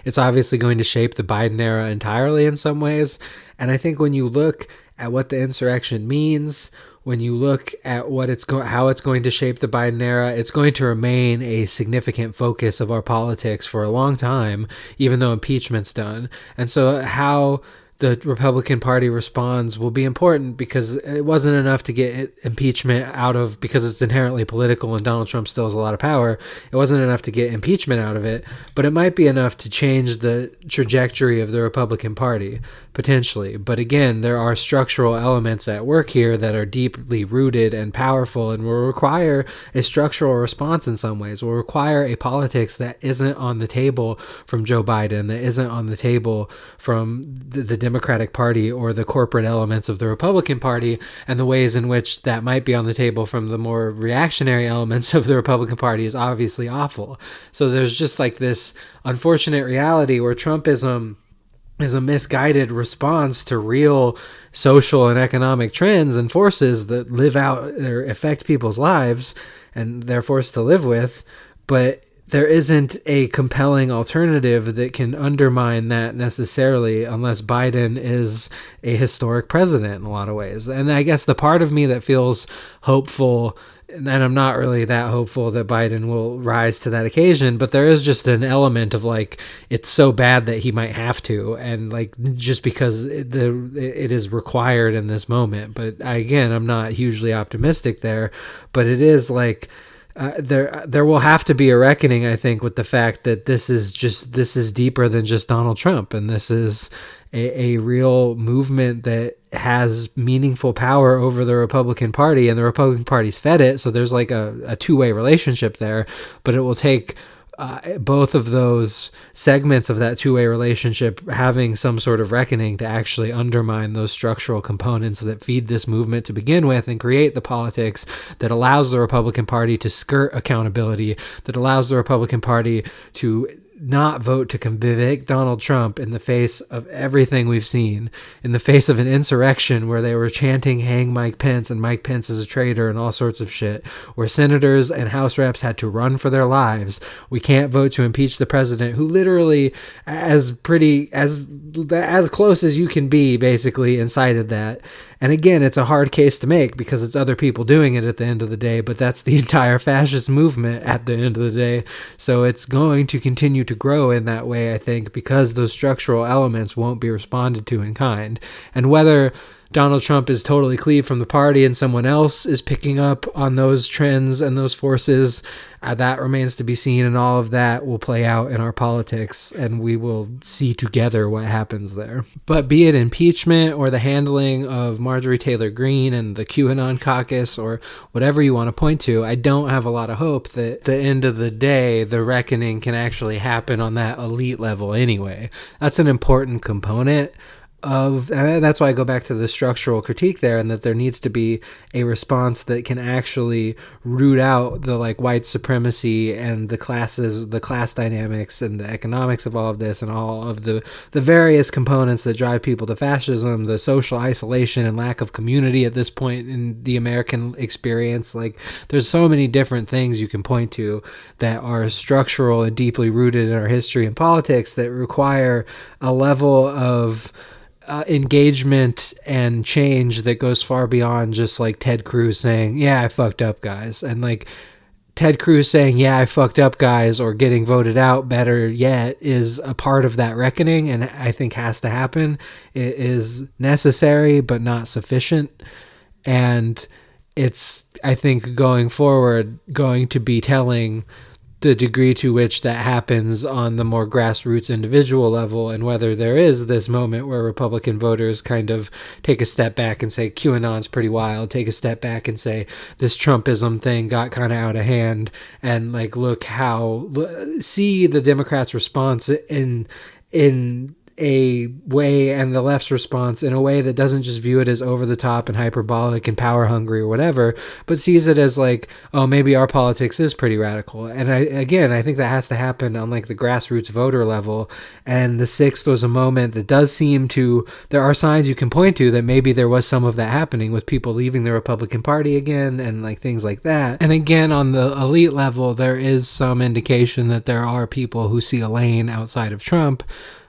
It's obviously going to shape the Biden era entirely in some ways. And I think when you look at what the insurrection means, when you look at how it's going to shape the Biden era, it's going to remain a significant focus of our politics for a long time, even though impeachment's done. And so how the Republican Party responds will be important, because it wasn't enough to get impeachment out of, because it's inherently political and Donald Trump still has a lot of power. It wasn't enough to get impeachment out of it, but it might be enough to change the trajectory of the Republican Party, potentially. But again, there are structural elements at work here that are deeply rooted and powerful, and will require a structural response in some ways, will require a politics that isn't on the table from Joe Biden, that isn't on the table from the Democratic Party or the corporate elements of the Republican Party, and the ways in which that might be on the table from the more reactionary elements of the Republican Party is obviously awful. So there's just like this unfortunate reality where Trumpism is a misguided response to real social and economic trends and forces that live out or affect people's lives and they're forced to live with, but there isn't a compelling alternative that can undermine that necessarily, unless Biden is a historic president in a lot of ways. And I guess the part of me that feels hopeful, and I'm not really that hopeful that Biden will rise to that occasion, but there is just an element of like, it's so bad that he might have to, and like, just because it is required in this moment. But again, I'm not hugely optimistic there, but it is like, there will have to be a reckoning, I think, with the fact that this is deeper than just Donald Trump, and this is a real movement that has meaningful power over the Republican Party, and the Republican Party's fed it. So there's like a two-way relationship there, but it will take both of those segments of that two-way relationship having some sort of reckoning to actually undermine those structural components that feed this movement to begin with, and create the politics that allows the Republican Party to skirt accountability, that allows the Republican Party to not vote to convict Donald Trump in the face of everything we've seen, in the face of an insurrection where they were chanting "Hang Mike Pence" and Mike Pence is a traitor and all sorts of shit, where senators and House reps had to run for their lives. We can't vote to impeach the president, who literally, as close as you can be, basically incited that. And again, it's a hard case to make because it's other people doing it at the end of the day, but that's the entire fascist movement at the end of the day. So it's going to continue to grow in that way, I think, because those structural elements won't be responded to in kind. And whether Donald Trump is totally cleaved from the party and someone else is picking up on those trends and those forces, that remains to be seen, and all of that will play out in our politics, and we will see together what happens there. But be it impeachment or the handling of Marjorie Taylor Greene and the QAnon caucus or whatever you want to point to, I don't have a lot of hope that at the end of the day, the reckoning can actually happen on that elite level anyway. That's an important component of, and that's why I go back to the structural critique there, and that there needs to be a response that can actually root out the like white supremacy and the class dynamics and the economics of all of this, and all of the various components that drive people to fascism, the social isolation and lack of community at this point in the American experience. Like, there's so many different things you can point to that are structural and deeply rooted in our history and politics that require a level of engagement and change that goes far beyond just like Ted Cruz saying, "Yeah, I fucked up, guys." And like Ted Cruz saying, "Yeah, I fucked up, guys," or getting voted out, better yet, is a part of that reckoning, and I think has to happen. It is necessary but not sufficient, and it's, I think, going forward, going to be telling the degree to which that happens on the more grassroots individual level, and whether there is this moment where Republican voters kind of take a step back and say QAnon's pretty wild, take a step back and say this Trumpism thing got kind of out of hand, and like see the Democrats' response in a way, and the left's response in a way that doesn't just view it as over the top and hyperbolic and power hungry or whatever, but sees it as like, oh, maybe our politics is pretty radical. And I think that has to happen on like the grassroots voter level. And the 6th was a moment that does seem to, there are signs you can point to that maybe there was some of that happening with people leaving the Republican Party again and like things like that. And again, on the elite level, there is some indication that there are people who see a lane outside of Trump.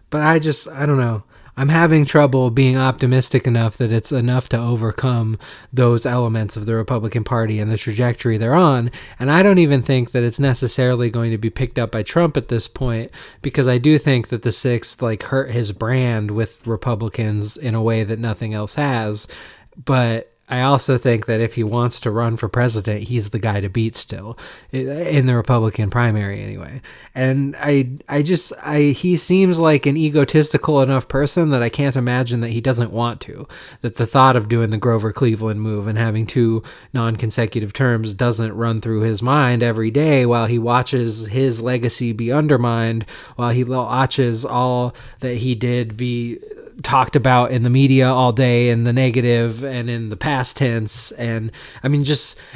But I don't know. I'm having trouble being optimistic enough that it's enough to overcome those elements of the Republican Party and the trajectory they're on. And I don't even think that it's necessarily going to be picked up by Trump at this point, because I do think that the sixth hurt his brand with Republicans in a way that nothing else has. But I also think that if he wants to run for president, he's the guy to beat still, in the Republican primary anyway. And he seems like an egotistical enough person that I can't imagine that he doesn't want to, that the thought of doing the Grover Cleveland move and having 2 non-consecutive terms doesn't run through his mind every day while he watches his legacy be undermined, while he watches all that he did be talked about in the media all day in the negative and in the past tense. And I mean,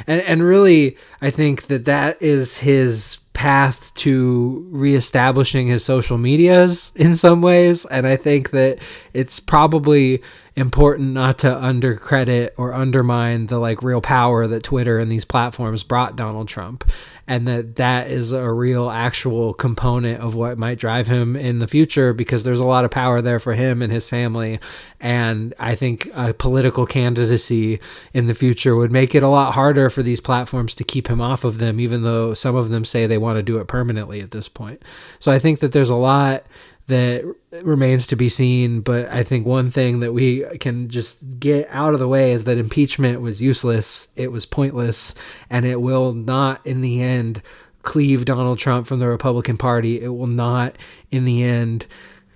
and really, I think that is his path to reestablishing his social medias in some ways. And I think that it's probably important not to undercredit or undermine the real power that Twitter and these platforms brought Donald Trump, and that is a real actual component of what might drive him in the future, because there's a lot of power there for him and his family. And I think a political candidacy in the future would make it a lot harder for these platforms to keep him off of them, even though some of them say they want to do it permanently at this point. So I think that there's a lot that remains to be seen, but I think one thing that we can just get out of the way is that impeachment was useless, it was pointless, and it will not in the end cleave Donald Trump from the Republican Party. It will not in the end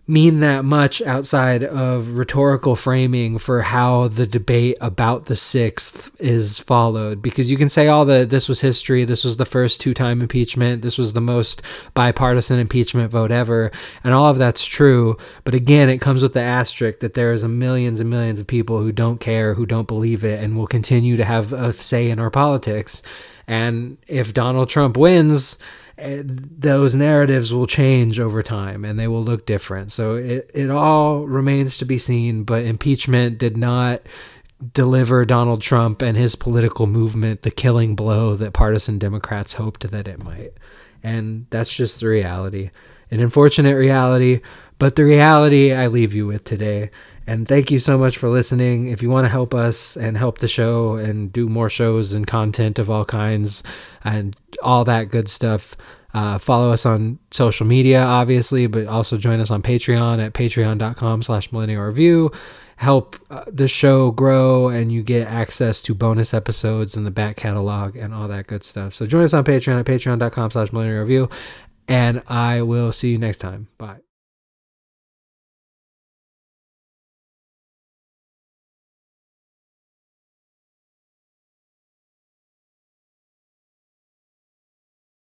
mean that much outside of rhetorical framing for how the debate about the sixth is followed. Because you can say this was history, this was the first 2-time impeachment, this was the most bipartisan impeachment vote ever, and all of that's true. But again, it comes with the asterisk that there is millions and millions of people who don't care, who don't believe it, and will continue to have a say in our politics. And if Donald Trump wins, those narratives will change over time and they will look different. So it all remains to be seen, but impeachment did not deliver Donald Trump and his political movement the killing blow that partisan Democrats hoped that it might. And that's just the reality, an unfortunate reality, but the reality I leave you with today. And thank you so much for listening. If you want to help us and help the show and do more shows and content of all kinds and all that good stuff, follow us on social media, obviously, but also join us on Patreon at patreon.com/Millennial-Review. Help the show grow, and you get access to bonus episodes in the back catalog and all that good stuff. So join us on Patreon at patreon.com/Millennial-Review, and I will see you next time. Bye.